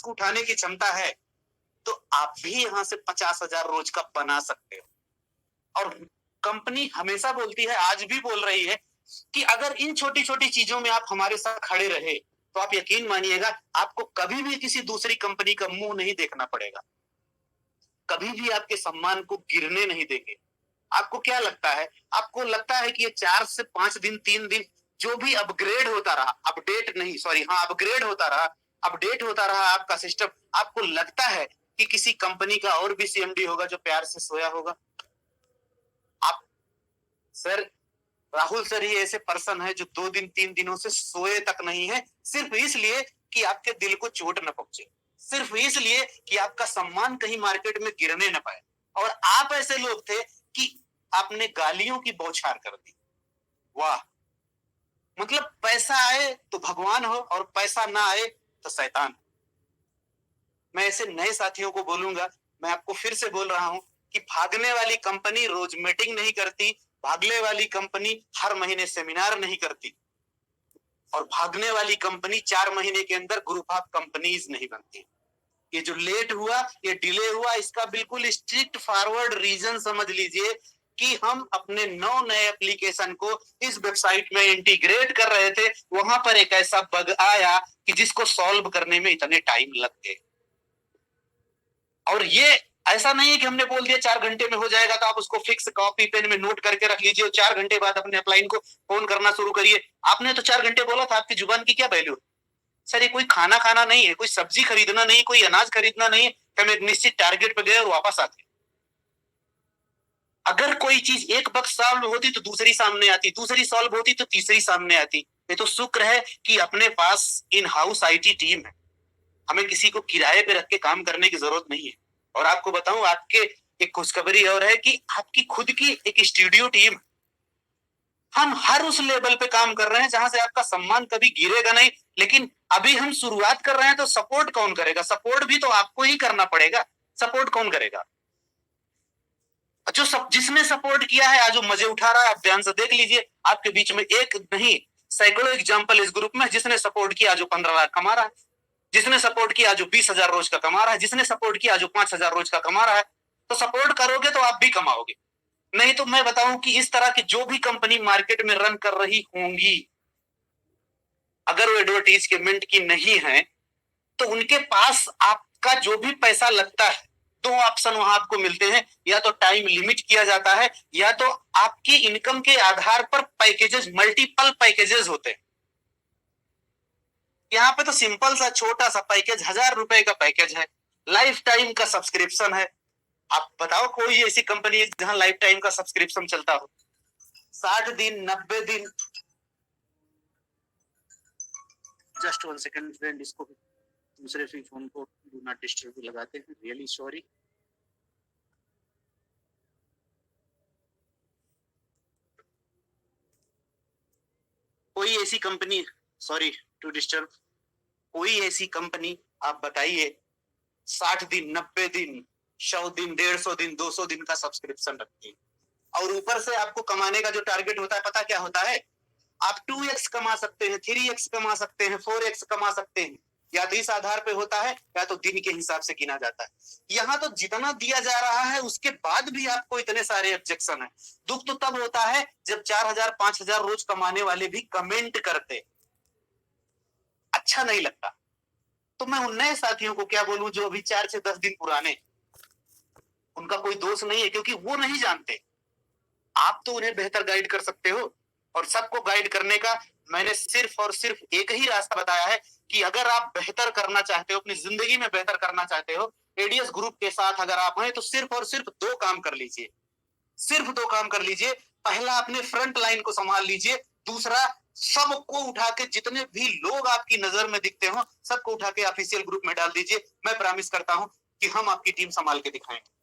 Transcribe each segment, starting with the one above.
Risk उठाने की क्षमता है तो आप भी यहां से 50,000 रोज का बना सकते हो। और कंपनी हमेशा बोलती है, आज भी बोल रही है कि अगर इन छोटी छोटी चीजों में आप हमारे साथ खड़े रहे तो आप यकीन मानिएगा आपको कभी भी किसी दूसरी कंपनी का मुंह नहीं देखना पड़ेगा, कभी भी आपके सम्मान को गिरने नहीं देंगे। आपको क्या लगता है, आपको लगता है कि ये 4 से 5 दिन 3 दिन जो भी अपग्रेड होता रहा, अपडेट नहीं सॉरी हाँ अपग्रेड होता रहा, अपडेट होता रहा आपका सिस्टम, आपको लगता है कि किसी कंपनी का और भी सीएमडी होगा जो प्यार से सोया होगा? आप सर, राहुल सर ही ऐसे पर्सन है जो 2 दिन 3 दिनों से सोए तक नहीं है, सिर्फ इसलिए कि आपके दिल को चोट न पहुंचे, सिर्फ इसलिए कि आपका सम्मान कहीं मार्केट में गिरने न पाए। और आप ऐसे लोग थे कि आपने गालियों की बौछार कर दी। वाह, मतलब पैसा आए तो भगवान हो और पैसा ना आए तो शैतान। मैं ऐसे नए साथियों को बोलूंगा, मैं आपको फिर से बोल रहा हूं कि भागने वाली कंपनी रोज मीटिंग नहीं करती, भागने वाली कंपनी हर महीने सेमिनार नहीं करती, और भागने वाली कंपनी 4 महीने के अंदर ग्रुप ऑफ कंपनीज नहीं बनती। ये जो लेट हुआ, ये डिले हुआ, इसका बिल्कुल स्ट्रिक्ट फॉरवर्ड रीजन समझ लीजिए कि हम अपने 9 नए एप्लीकेशन को इस वेबसाइट में इंटीग्रेट कर रहे थे, वहां पर एक ऐसा बग आया कि जिसको सॉल्व करने में इतने टाइम लग गए। और ये ऐसा नहीं है कि हमने बोल दिया 4 घंटे में हो जाएगा तो आप उसको फिक्स कॉपी पेन में नोट करके रख लीजिए और 4 घंटे बाद अपने अपलाइन को फोन करना शुरू करिए। आपने तो 4 घंटे बोला था, आपकी जुबान की क्या वैल्यू? सर, ये कोई खाना खाना नहीं है, कोई सब्जी खरीदना नहीं, कोई अनाज खरीदना नहीं है कि हम एक निश्चित टारगेट पे गए और वापस आते। अगर कोई चीज एक वक्त सॉल्व होती तो दूसरी सामने आती, दूसरी सॉल्व होती तो तीसरी सामने आती। ये तो शुक्र है कि अपने पास इन हाउस आईटी टीम है, हमें किसी को किराए पे रख के काम करने की जरूरत नहीं है। और आपको बताऊं, आपके एक खुशखबरी और है कि आपकी खुद की एक स्टूडियो टीम, हम हर उस लेवल पे काम कर रहे हैं जहां से आपका सम्मान कभी गिरेगा नहीं। लेकिन अभी हम शुरुआत कर रहे हैं तो सपोर्ट कौन करेगा? सपोर्ट भी तो आपको ही करना पड़ेगा। सपोर्ट कौन करेगा? जो सब जिसने सपोर्ट किया है आज वो मजे उठा रहा है, आप ध्यान से देख लीजिए। आपके बीच में एक नहीं सैकड़ों एग्जाम्पल इस ग्रुप में, जिसने सपोर्ट किया जो 15 लाख कमा रहा है, जिसने सपोर्ट किया जो 20,000 रोज का कमा रहा है, जिसने सपोर्ट किया जो 5,000 रोज का कमा रहा है। तो सपोर्ट करोगे तो आप भी कमाओगे, नहीं तो मैं बताऊं कि इस तरह की जो भी कंपनी मार्केट में रन कर रही होंगी, अगर वो एडवर्टीजमेंट की नहीं है तो उनके पास आपका जो भी पैसा लगता है, 2 ऑप्शन वहां आपको मिलते हैं, या तो टाइम लिमिट किया जाता है या तो आपकी इनकम के आधार पर पैकेजेस, मल्टीपल पैकेजेस होते हैं। यहाँ पे तो सिंपल सा छोटा सा पैकेज 1,000 रुपए का पैकेज है, लाइफ टाइम का सब्सक्रिप्शन है। आप बताओ कोई ऐसी कंपनी है जहां लाइफ टाइम का सब्सक्रिप्शन चलता हो? 60 दिन, 90 दिन। जस्ट 1 सेकंड फ्रेंड, इसको दूसरे फोन को डू नॉट डिस्टर्ब लगाते हैं, रियली सॉरी। कोई ऐसी कंपनी, सॉरी टू डिस्टर्ब, कोई ऐसी कंपनी आप बताइए 60 दिन, 90 दिन, 100 दिन, 150 दिन, 200 दिन का सब्सक्रिप्शन रखती है, और ऊपर से आपको कमाने का जो टारगेट होता है पता क्या होता है? आप 2x कमा सकते हैं, 3x कमा सकते हैं, 4x कमा सकते हैं, या तो इस आधार पे होता है या तो दिन के हिसाब से गिना जाता है। यहाँ तो जितना दिया जा रहा है उसके बाद भी आपको इतने सारे ऑब्जेक्शन है। दुख तो तब होता है जब 4,000 5,000 रोज कमाने वाले भी कमेंट करते, अच्छा नहीं लगता। तो मैं उन नए साथियों को क्या बोलूं जो अभी 4 से 10 दिन पुराने, उनका कोई दोष नहीं है क्योंकि वो नहीं जानते, आप तो उन्हें बेहतर गाइड कर सकते हो। और सबको गाइड करने का मैंने सिर्फ और सिर्फ एक ही रास्ता बताया है कि अगर आप बेहतर करना चाहते हो, अपनी जिंदगी में बेहतर करना चाहते हो, एडीएस ग्रुप के साथ अगर आप हैं तो सिर्फ और सिर्फ 2 काम कर लीजिए, सिर्फ 2 काम कर लीजिए। पहला, अपने फ्रंट लाइन को संभाल लीजिए। दूसरा, सबको उठा के, जितने भी लोग आपकी नजर में दिखते हो सबको उठा के ऑफिशियल ग्रुप में डाल दीजिए। मैं प्रॉमिस करता हूं कि हम आपकी टीम संभाल के दिखाएंगे।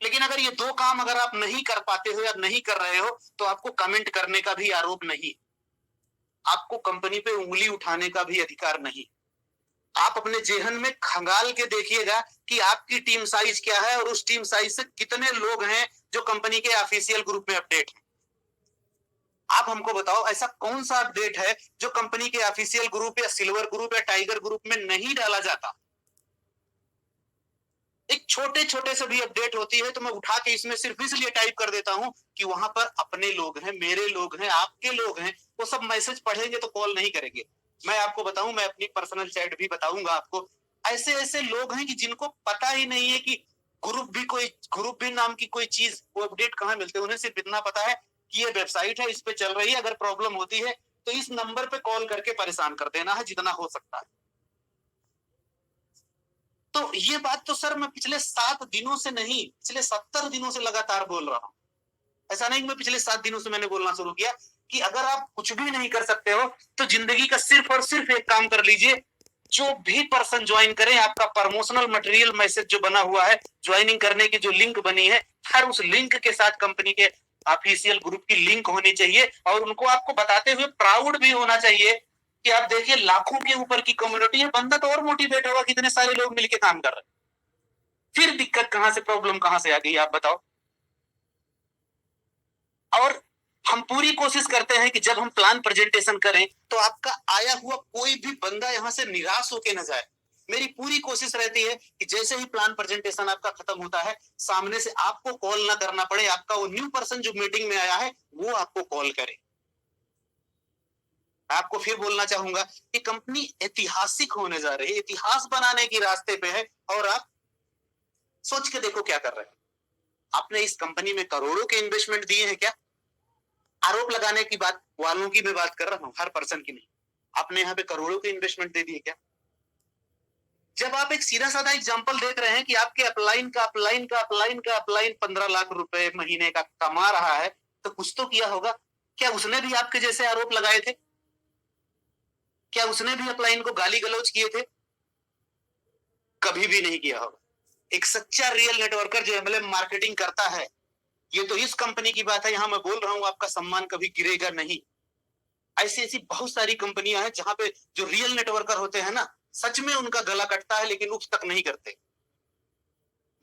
लेकिन अगर ये 2 काम अगर आप नहीं कर पाते हो या नहीं कर रहे हो तो आपको कमेंट करने का भी आरोप नहीं, आपको कंपनी पे उंगली उठाने का भी अधिकार नहीं। आप अपने जेहन में खंगाल के देखिएगा कि आपकी टीम साइज क्या है और उस टीम साइज से कितने लोग हैं जो कंपनी के ऑफिशियल ग्रुप में अपडेट हैं। आप हमको बताओ ऐसा कौन सा अपडेट है जो कंपनी के ऑफिशियल ग्रुप या सिल्वर ग्रुप या टाइगर ग्रुप में नहीं डाला जाता? छोटे छोटे से भी अपडेट होती है तो मैं उठा के इसमें सिर्फ इसलिए टाइप कर देता हूं कि वहां पर अपने लोग हैं, मेरे लोग हैं, आपके लोग हैं, वो सब मैसेज पढ़ेंगे तो कॉल नहीं करेंगे। मैं आपको बताऊं, मैं अपनी पर्सनल चैट भी बताऊंगा आपको, ऐसे ऐसे लोग हैं कि जिनको पता ही नहीं है कि ग्रुप भी नाम की कोई चीज, वो अपडेट कहाँ मिलते हैं। उन्हें सिर्फ इतना पता है कि ये वेबसाइट है, इस पे चल रही है, अगर प्रॉब्लम होती है तो इस नंबर पे कॉल करके परेशान कर देना है जितना हो सकता है। तो ये बात तो सर मैं पिछले 7 दिनों से नहीं, पिछले 70 दिनों से लगातार बोल रहा हूं। ऐसा नहीं कि मैं पिछले 7 दिनों से मैंने बोलना शुरू किया कि अगर आप कुछ भी नहीं कर सकते हो तो जिंदगी का सिर्फ और सिर्फ एक काम कर लीजिए। जो भी पर्सन ज्वाइन करे, आपका प्रमोशनल मटेरियल मैसेज जो बना हुआ है, ज्वाइनिंग करने की जो लिंक बनी है, हर उस लिंक के साथ कंपनी के ऑफिशियल ग्रुप की लिंक होनी चाहिए और उनको आपको बताते हुए प्राउड भी होना चाहिए कि आप देखिए लाखों के ऊपर की कम्युनिटी है। बंदा तो और मोटिवेट होगा, कितने सारे लोग मिलकर काम कर रहे हैं। फिर दिक्कत कहां से, प्रॉब्लम कहां से आ गई आप बताओ। और हम पूरी कोशिश करते हैं कि जब हम प्लान प्रेजेंटेशन करें तो आपका आया हुआ कोई भी बंदा यहां से निराश होके न जाए। मेरी पूरी कोशिश रहती है कि जैसे ही प्लान प्रेजेंटेशन आपका खत्म होता है, सामने से आपको कॉल ना करना पड़े, आपका वो न्यू पर्सन जो मीटिंग में आया है वो आपको कॉल करे। आपको फिर बोलना चाहूंगा कि कंपनी ऐतिहासिक होने जा रही है, इतिहास बनाने की रास्ते पे है। और आप सोच के देखो क्या कर रहे हैं। आपने इस कंपनी में करोड़ों के इन्वेस्टमेंट दिए हैं क्या? आरोप लगाने की बात वालों की मैं बात कर रहा हूं, हर पर्सन की नहीं। आपने यहाँ पे करोड़ों के इन्वेस्टमेंट दे दिए क्या? जब आप एक सीधा साधा एग्जांपल देख रहे हैं कि आपके अपलाइन 15 लाख रुपए महीने का कमा रहा है, तो कुछ तो किया होगा। क्या उसने भी आपके जैसे आरोप लगाए थे? क्या उसने भी अपलाइन को गाली गलौज किए थे? कभी भी नहीं किया होगा। एक सच्चा रियल नेटवर्कर जो एमएलएम मार्केटिंग करता है, ये तो इस कंपनी की बात है, यहां मैं बोल रहा हूं, आपका सम्मान कभी गिरेगा नहीं। ऐसी ऐसी बहुत सारी कंपनियां हैं जहां पे जो रियल नेटवर्कर होते हैं ना, सच में उनका गला कटता है लेकिन उफ तक नहीं करते।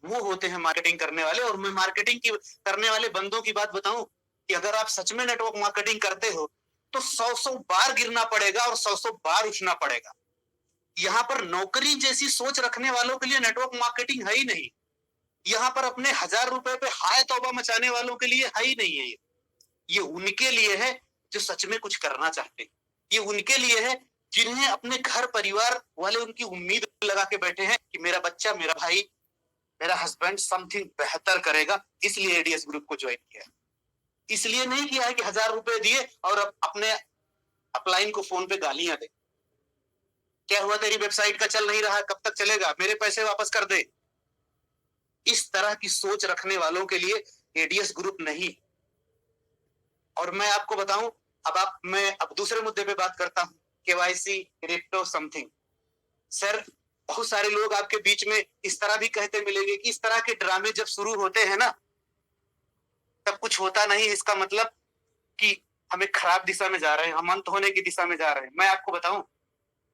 वो होते हैं मार्केटिंग करने वाले। और मैं मार्केटिंग की करने वाले बंदों की बात बताऊं कि अगर आप सच में नेटवर्क मार्केटिंग करते हो तो 100 बार गिरना पड़ेगा और 100 बार उठना पड़ेगा। यहाँ पर नौकरी जैसी सोच रखने वालों के लिए नेटवर्क मार्केटिंग है ही नहीं। यहाँ पर अपने 1000 रुपए पे हाय तौबा मचाने वालों के लिए है ही नहीं है। ये उनके लिए है जो सच में कुछ करना चाहते हैं। ये उनके लिए है जिन्हें अपने घर परिवार वाले उनकी उम्मीद लगा के बैठे हैं कि मेरा बच्चा, मेरा भाई, मेरा हस्बैंड समथिंग बेहतर करेगा, इसलिए एडीएस ग्रुप को ज्वाइन किया है। इसलिए नहीं किया है कि 1000 रुपए दिए और अपने अपलाइन को फोन पे गालियां दे। क्या हुआ, तेरी वेबसाइट का चल नहीं रहा, कब तक चलेगा, मेरे पैसे वापस कर दे। इस तरह की सोच रखने वालों के लिए एडीएस ग्रुप नहीं। और मैं आपको बताऊं, मैं अब दूसरे मुद्दे पे बात करता हूं, केवाईसी, क्रिप्टो, समथिंग। सर, बहुत सारे लोग आपके बीच में इस तरह भी कहते मिलेंगे कि इस तरह के ड्रामे जब शुरू होते हैं ना, तब कुछ होता नहीं, इसका मतलब कि हमें खराब दिशा में जा रहे हैं, हम अंत होने की दिशा में जा रहे हैं। मैं आपको बताऊं,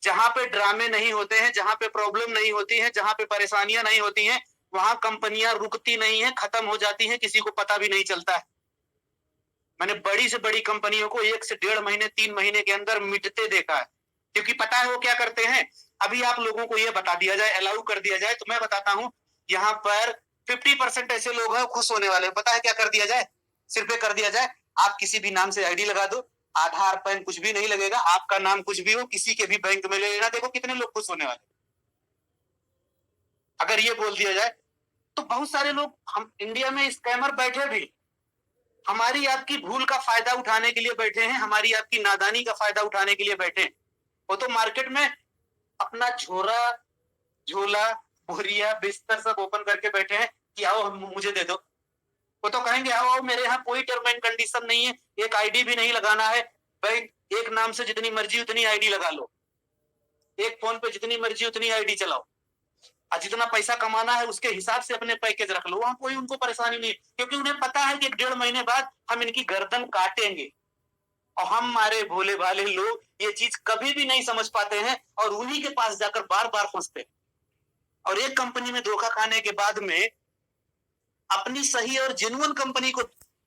जहां पे ड्रामे नहीं होते हैं, जहां पे प्रॉब्लम नहीं होती है, जहां पे परेशानियां नहीं होती हैं, वहां कंपनियां रुकती नहीं है, खत्म हो जाती हैं, किसी को पता भी नहीं चलता है। मैंने बड़ी से बड़ी कंपनियों को 1 से 1.5 महीने, 3 महीने के अंदर मिटते देखा है। क्योंकि पता है वो क्या करते हैं। अभी आप लोगों को ये बता दिया जाए, अलाउ कर दिया जाए, तो मैं बताता हूं, यहाँ पर 50% ऐसे लोग हैं खुश होने वाले। पता है क्या कर दिया जाए? सिर्फ ये कर दिया जाए, आप किसी भी नाम से आईडी लगा दो, आधार पैन कुछ भी नहीं लगेगा, आपका नाम कुछ भी हो, किसी के भी बैंक में ले लेना, देखो कितने लोग खुश होने वाले। अगर ये बोल दिया जाए तो बहुत सारे लोग, हम इंडिया में स्कैमर बैठे भी हमारी आपकी भूल का फायदा उठाने के लिए बैठे हैं, हमारी आपकी नादानी का फायदा उठाने के लिए बैठे हैं। वो तो मार्केट में अपना झोला, बोरिया, बिस्तर सब ओपन करके बैठे हैं कि आओ मुझे दे दो। वो तो कहेंगे आओ आओ, मेरे यहाँ कोई टर्म एंड कंडीशन नहीं है, एक आईडी भी नहीं लगाना है, बैंक एक नाम से जितनी मर्जी उतनी आईडी लगा लो, एक फोन पे जितनी मर्जी उतनी आईडी चलाओ, और जितना पैसा कमाना है उसके हिसाब से अपने पैकेज रख लो। वहां कोई उनको परेशानी नहीं, क्योंकि उन्हें पता है कि 1.5 महीने बाद हम इनकी गर्दन काटेंगे। और हम हमारे भोले भाले लोग ये चीज कभी भी नहीं समझ पाते हैं और उन्हीं के पास जाकर बार बार फंसते हैं। और एक कंपनी में धोखा खाने के बाद में अपनी सही और जेन्युइन कंपनी को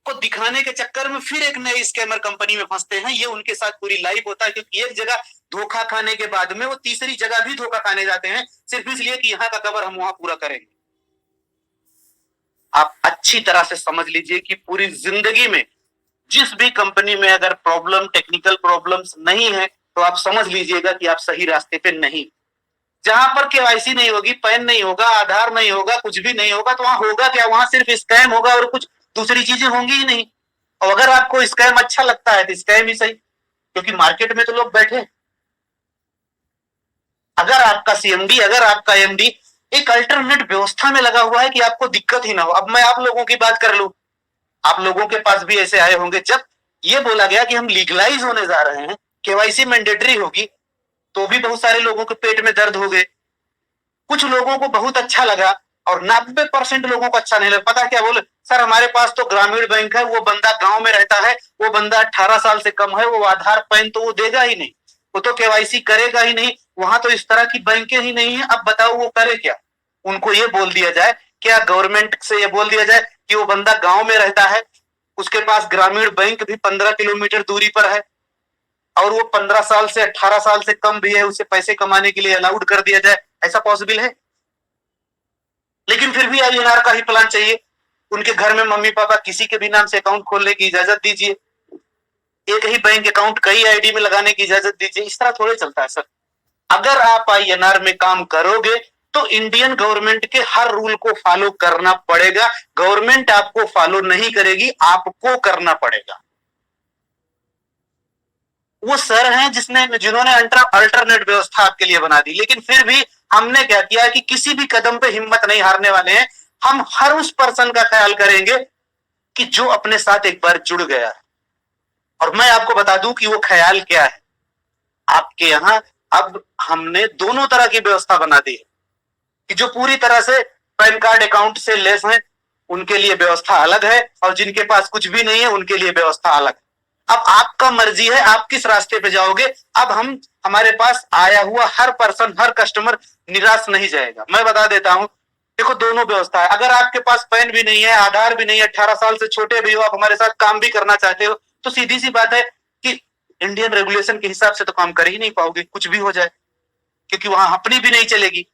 दिखाने के चक्कर में फिर एक नई स्कैमर कंपनी में फंसते हैं। ये उनके साथ पूरी लाइफ होता है, क्योंकि एक जगह धोखा खाने के बाद में वो तीसरी जगह भी धोखा खाने जाते हैं, सिर्फ इसलिए कि यहाँ का कवर हम वहां पूरा करेंगे। आप अच्छी तरह से समझ लीजिए कि पूरी जिंदगी में जिस भी कंपनी में अगर प्रॉब्लम, टेक्निकल प्रॉब्लम्स नहीं है, तो आप समझ लीजिएगा कि आप सही रास्ते पे नहीं। जहां पर केवाईसी नहीं होगी, पैन नहीं होगा, आधार नहीं होगा, कुछ भी नहीं होगा, तो वहां होगा क्या? वहां सिर्फ स्कैम होगा और कुछ दूसरी चीजें होंगी ही नहीं। और अगर आपको स्कैम अच्छा लगता है तो स्कैम ही सही, क्योंकि मार्केट में तो लोग बैठे। अगर आपका सीएमडी, अगर आपका एमडी एक अल्टरनेट व्यवस्था में लगा हुआ है कि आपको दिक्कत ही ना हो। अब मैं आप लोगों की बात कर लूं, आप लोगों के पास भी ऐसे आए होंगे जब ये बोला गया कि हम लीगलाइज होने जा रहे हैं, केवाईसी मैंडेटरी होगी, तो भी बहुत सारे लोगों के पेट में दर्द हो गए। कुछ लोगों को बहुत अच्छा लगा और 90% लोगों को अच्छा नहीं लगा। पता क्या बोले? सर हमारे पास तो ग्रामीण बैंक है, वो बंदा गांव में रहता है, वो बंदा 18 साल से कम है, वो आधार पैन तो वो देगा ही नहीं, वो तो केवाईसी करेगा ही नहीं, वहां तो इस तरह की बैंकें ही नहीं है। अब बताओ वो करे क्या? उनको ये बोल दिया जाए, क्या गवर्नमेंट से ये बोल दिया जाए कि वो बंदा गांव में रहता है, उसके पास ग्रामीण बैंक भी 15 किलोमीटर दूरी पर है, और वो 15 साल से 18 साल से कम भी है, उसे पैसे कमाने के लिए अलाउड कर दिया जाए? ऐसा पॉसिबल है? लेकिन फिर भी आईएनआर का ही प्लान चाहिए। उनके घर में मम्मी पापा किसी के भी नाम से अकाउंट खोलने की इजाजत दीजिए, एक ही बैंक अकाउंट कई आईडी में लगाने की इजाजत दीजिए। इस तरह थोड़े चलता है सर। अगर आप आईएनआर में काम करोगे तो इंडियन गवर्नमेंट के हर रूल को फॉलो करना पड़ेगा। गवर्नमेंट आपको फॉलो नहीं करेगी, आपको करना पड़ेगा। वो सर हैं जिन्होंने अल्टरनेट व्यवस्था आपके लिए बना दी, लेकिन फिर भी हमने क्या किया कि किसी भी कदम पे हिम्मत नहीं हारने वाले हैं। हम हर उस पर्सन का ख्याल करेंगे कि जो अपने साथ एक बार जुड़ गया है। और मैं आपको बता दूं कि वो ख्याल क्या है। आपके यहां अब हमने दोनों तरह की व्यवस्था बना दी है कि जो पूरी तरह से पैन कार्ड अकाउंट से लेस हैं उनके लिए व्यवस्था अलग है, और जिनके पास कुछ भी नहीं है उनके लिए व्यवस्था अलग है। अब आपका मर्जी है आप किस रास्ते पे जाओगे। अब हमारे पास आया हुआ हर पर्सन, हर कस्टमर निराश नहीं जाएगा। मैं बता देता हूं, देखो दोनों व्यवस्था है। अगर आपके पास पैन भी नहीं है, आधार भी नहीं है, 18 साल से छोटे भी हो, आप हमारे साथ काम भी करना चाहते हो, तो सीधी सी बात है कि इंडियन रेगुलेशन के हिसाब से तो काम कर ही नहीं पाओगे, कुछ भी हो जाए, क्योंकि वहां अपनी भी नहीं चलेगी।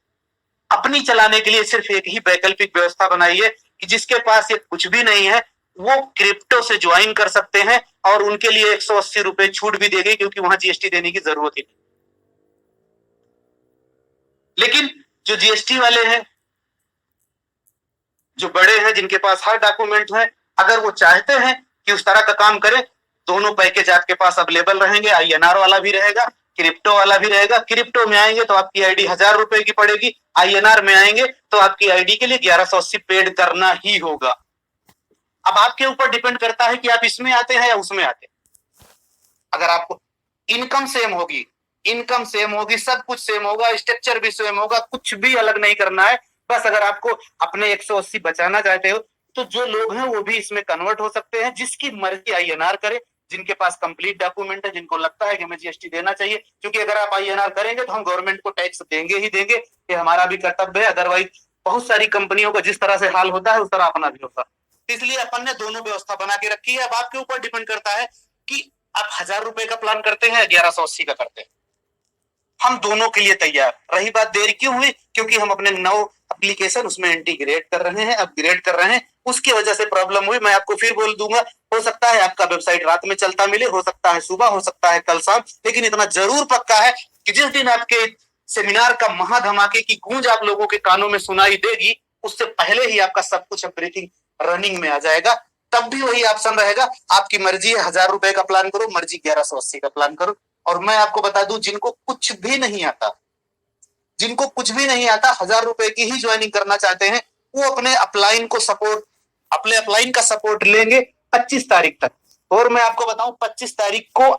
अपनी चलाने के लिए सिर्फ एक ही वैकल्पिक व्यवस्था बनाई है कि जिसके पास ये कुछ भी नहीं है वो क्रिप्टो से ज्वाइन कर सकते हैं, और उनके लिए 180 रुपए छूट भी देगी, क्योंकि वहां जीएसटी देने की जरूरत ही नहीं। लेकिन जो जीएसटी वाले हैं, जो बड़े हैं, जिनके पास हर डॉक्यूमेंट है, अगर वो चाहते हैं कि उस तरह का काम करें, दोनों पैकेज आपके पास अवेलेबल रहेंगे। आईएनआर वाला भी रहेगा, क्रिप्टो वाला भी रहेगा। क्रिप्टो में आएंगे तो आपकी आईडी 1000 रुपए की पड़ेगी, आईएनआर में आएंगे तो आपकी आईडी के लिए 1180 पेड करना ही होगा। अब आपके ऊपर डिपेंड करता है कि आप इसमें आते हैं या उसमें आते हैं। अगर आपको इनकम सेम होगी, सब कुछ सेम होगा, स्ट्रक्चर भी सेम होगा, कुछ भी अलग नहीं करना है। बस अगर आपको अपने 180 बचाना चाहते हो तो जो लोग हैं वो भी इसमें कन्वर्ट हो सकते हैं, जिसकी मर्जी आईएनआर करे, जिनके पास कंप्लीट डॉक्यूमेंट है, जिनको लगता है कि हमें जीएसटी देना चाहिए। क्योंकि अगर आप आईएनआर करेंगे तो हम गवर्नमेंट को टैक्स देंगे ही देंगे, ये हमारा भी कर्तव्य है। अदरवाइज बहुत सारी कंपनियों का जिस तरह से हाल होता है उस तरह अपना भी होता है। इसलिए अपन ने दोनों व्यवस्था बना के रखी है। अब आपके ऊपर डिपेंड करता है कि आप 1000 रुपए का प्लान करते हैं या 1180 का करते हैं। हम दोनों के लिए तैयार। रही बात देर क्यों हुई, क्योंकि हम अपने नौ एप्लीकेशन उसमें इंटीग्रेट कर रहे हैं, अपग्रेड कर रहे हैं, उसकी वजह से प्रॉब्लम हुई। मैं आपको फिर बोल दूंगा, हो सकता है आपका वेबसाइट रात में चलता मिले, हो सकता है सुबह, हो सकता है कल शाम, लेकिन इतना जरूर पक्का है कि जिस दिन आपके सेमिनार का महाधमाके की गूंज आप लोगों के कानों में सुनाई देगी, उससे पहले ही आपका सब कुछ एवरीथिंग रनिंग में आ जाएगा। तब भी वही ऑप्शन रहेगा, आपकी मर्जी है 1000 रुपए का प्लान करो, मर्जी 1180 का प्लान करो। और मैं आपको बता दूं, जिनको कुछ भी नहीं आता, जिनको कुछ भी नहीं आता, 1000 रुपए की ही ज्वाइनिंग करना चाहते हैं, वो अपने अपलाइन का सपोर्ट लेंगे 25 तारीख तक। और मैं आपको बताऊं, 25 तारीख को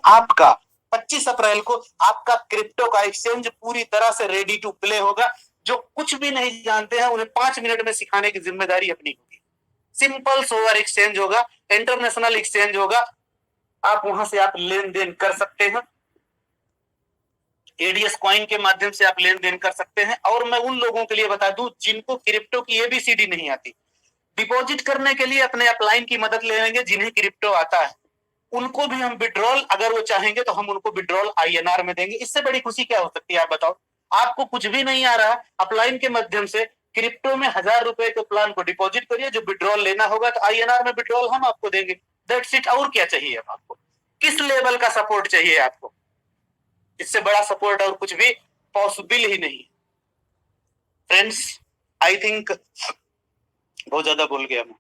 25 अप्रैल को आपका क्रिप्टो का एक्सचेंज पूरी तरह से रेडी टू प्ले होगा। जो कुछ भी नहीं जानते हैं उन्हें 5 मिनट में सिखाने की जिम्मेदारी अपनी होगी। सिंपल सोवर एक्सचेंज होगा, इंटरनेशनल एक्सचेंज होगा, आप वहां से आप लेन देन कर सकते हैं। एडीएस कॉइन के माध्यम से आप लेन देन कर सकते हैं। और मैं उन लोगों के लिए बता दूं जिनको क्रिप्टो की एबीसीडी नहीं आती, डिपॉजिट करने के लिए अपने अपलाइन की मदद ले लेंगे। जिन्हें क्रिप्टो आता है उनको भी हम विड्रॉल, अगर वो चाहेंगे तो हम उनको विड्रॉल आईएनआर में देंगे। इससे बड़ी खुशी क्या हो सकती है आप बताओ। आपको कुछ भी नहीं आ रहा, अपलाइन के माध्यम से क्रिप्टो में 1000 रुपए के प्लान को डिपॉजिट करिए, जो विड्रॉल लेना होगा तो INR में विड्रॉल हम आपको देंगे। That's it. और क्या चाहिए अब आपको? किस लेवल का सपोर्ट चाहिए आपको? इससे बड़ा सपोर्ट और कुछ भी पॉसिबल ही नहीं। फ्रेंड्स, आई थिंक बहुत ज्यादा बोल गया मैं।